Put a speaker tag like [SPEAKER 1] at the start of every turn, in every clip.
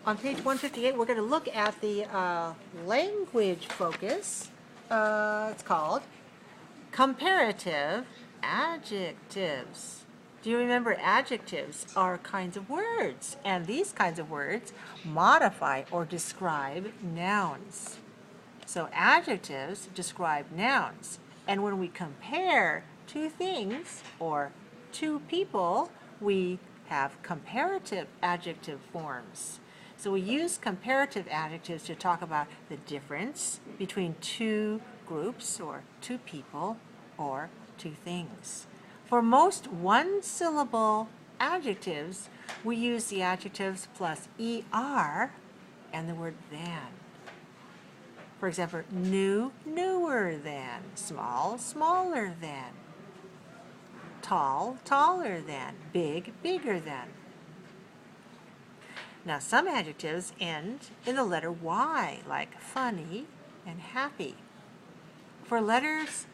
[SPEAKER 1] On page 158, we're going to look at the language focus. It's called Comparative Adjectives. Do you remember adjectives are kinds of words, and these kinds of words modify or describe nouns. So adjectives describe nouns, and when we compare two things or two people, we have comparative adjective forms. So we use comparative adjectives to talk about the difference between two groups or two people or two things. For most one-syllable adjectives, we use the adjectives plus er and the word than. For example, new, newer than, small, smaller than, tall, taller than, big, bigger than. Now, some adjectives end in the letter Y, like funny and happy. For words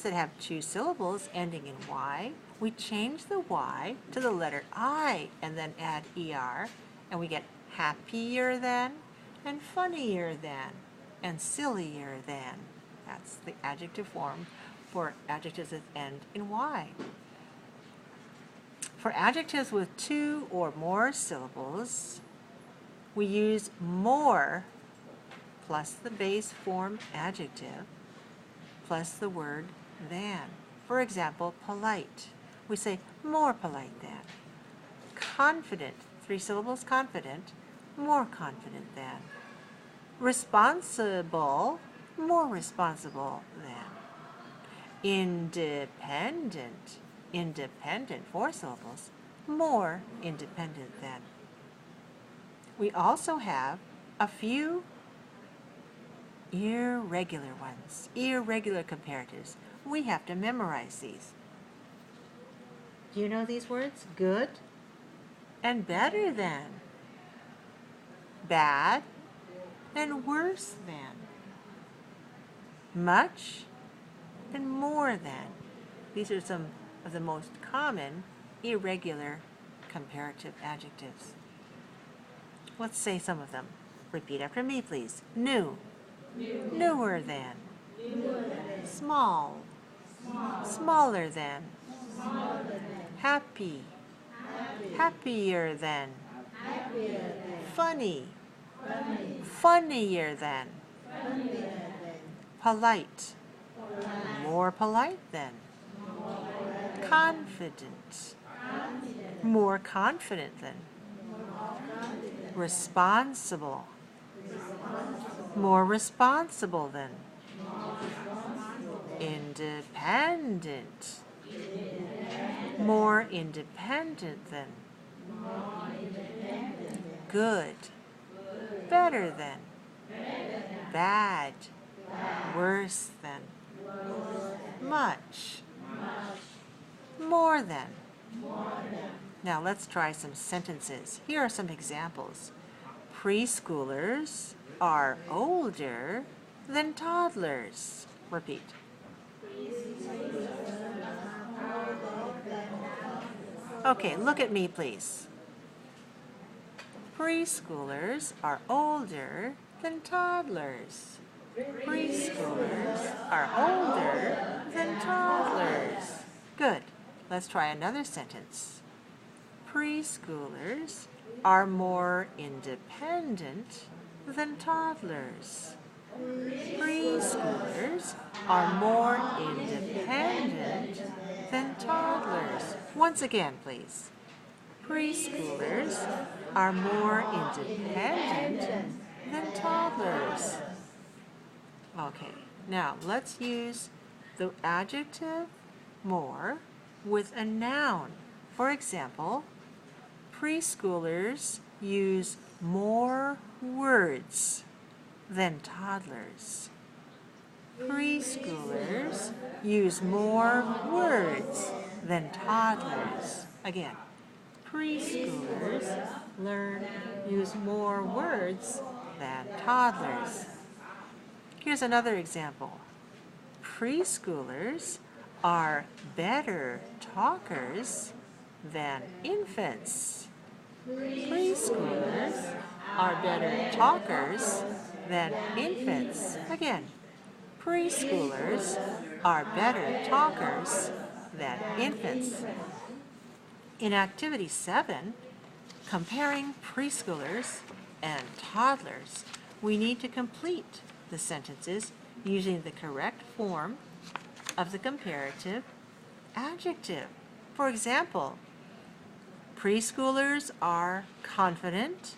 [SPEAKER 1] that have two syllables ending in Y, we change the Y to the letter I and then add er, and we get happier than and funnier than and sillier than. That's the adjective form for adjectives that end in Y. For adjectives with two or more syllables, we use more plus the base form adjective plus the word than. For example, polite. We say more polite than. Confident, 3 syllables, confident, more confident than. Responsible, more responsible than. Independent, independent, 4 syllables, more independent than. We also have a few irregular ones, irregular comparatives. We have to memorize these. Do you know these words? Good and better than. Bad and worse than. Much and more than. These are some of the most common irregular comparative adjectives. Let's say some of them. Repeat after me, please. New, newer than. Small, smaller than. Happy, happier than. Funny, funnier than. Polite, more polite than. Confident, more confident than. Responsible, more responsible than. Independent, more independent than. Good, better than. Bad, worse than. Much, more than. Now let's try some sentences. Here are some examples. Preschoolers are older than toddlers. Repeat. Okay, look at me, please. Preschoolers are older than toddlers. Preschoolers are older than toddlers. Good. Let's try another sentence. Preschoolers are more independent than toddlers. Preschoolers are more independent than toddlers. Once again, please. Preschoolers are more independent than toddlers. Okay, now let's use the adjective more with a noun. For example, preschoolers use more words than toddlers. Preschoolers use more words than toddlers. Again, preschoolers use more words than toddlers. Here's another example. Preschoolers are better talkers than infants. Preschoolers are better talkers than infants. Again, preschoolers are better talkers than infants. In Activity 7, comparing preschoolers and toddlers, we need to complete the sentences using the correct form of the comparative adjective. For example, preschoolers are confident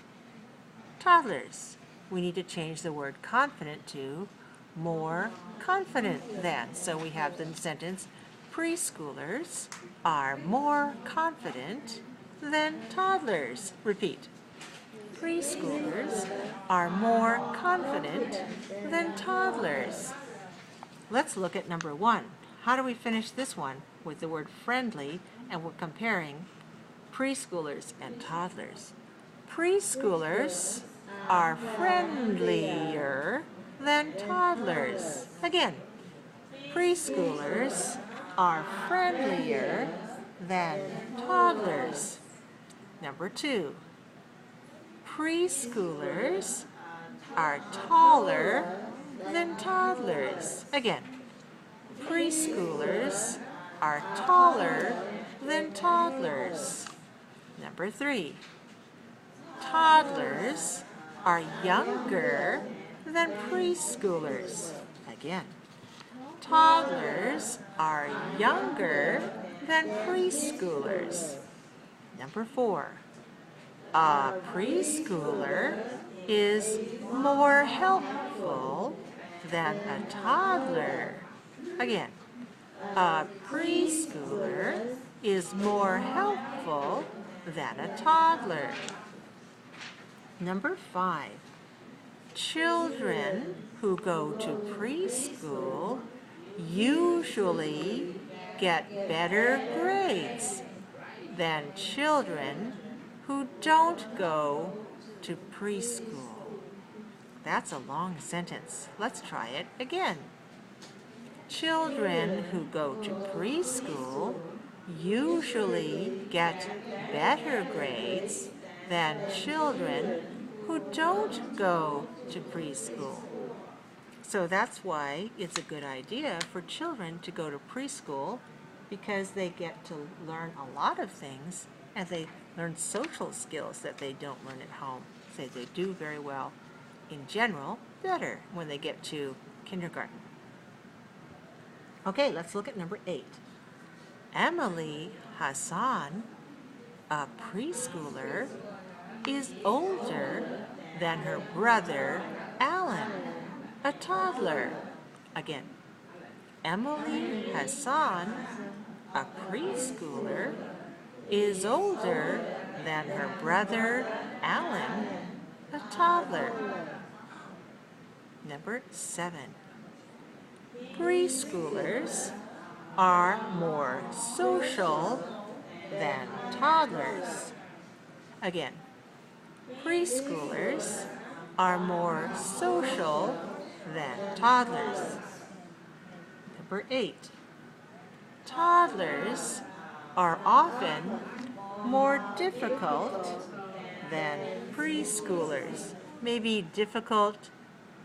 [SPEAKER 1] toddlers. We need to change the word confident to more confident than. So we have the sentence, preschoolers are more confident than toddlers. Repeat. Preschoolers are more confident than toddlers. Let's look at number 1. How do we finish this one? With the word friendly, and we're comparing preschoolers and toddlers. Preschoolers are friendlier than toddlers. Again, preschoolers are friendlier than toddlers. Number 2, preschoolers are taller than toddlers. Again, preschoolers are taller than toddlers. Number 3, toddlers are younger than preschoolers. Again, toddlers are younger than preschoolers. Number 4, a preschooler is more helpful than a toddler. Again, a preschooler is more helpful than a toddler. Number 5, children who go to preschool usually get better grades than children who don't go to preschool. That's a long sentence. Let's try it again. Children who go to preschool usually get better grades than children who don't go to preschool. So that's why it's a good idea for children to go to preschool, because they get to learn a lot of things and they learn social skills that they don't learn at home. So they do very well in general, better when they get to kindergarten. Okay, let's look at number 8. Emily Hassan, a preschooler, is older than her brother Alan, a toddler. Again, Emily Hassan, a preschooler, is older than her brother Alan, a toddler. Number 7. Preschoolers are more social than toddlers. Again, preschoolers are more social than toddlers. Number 8. Toddlers are often more difficult than preschoolers. Maybe difficult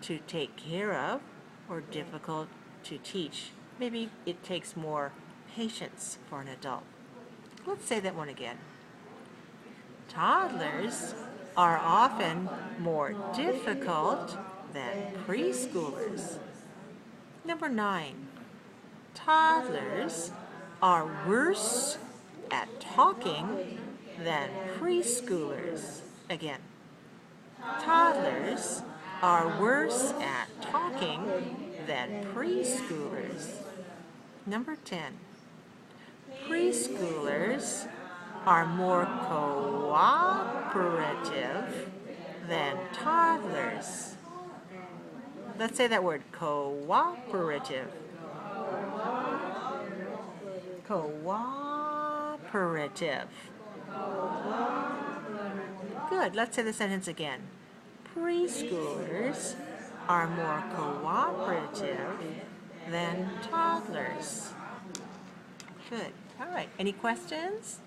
[SPEAKER 1] to take care of or difficult to teach. Maybe it takes more patience for an adult. Let's say that one again. Toddlers are often more difficult than preschoolers. Number 9. Toddlers are worse at talking than preschoolers. Again, toddlers are worse at talking than preschoolers. Number 10. Preschoolers are more cooperative than toddlers. Let's say that word, cooperative. Cooperative. Good. Let's say the sentence again. Preschoolers are more cooperative than toddlers. Good. All right. Any questions?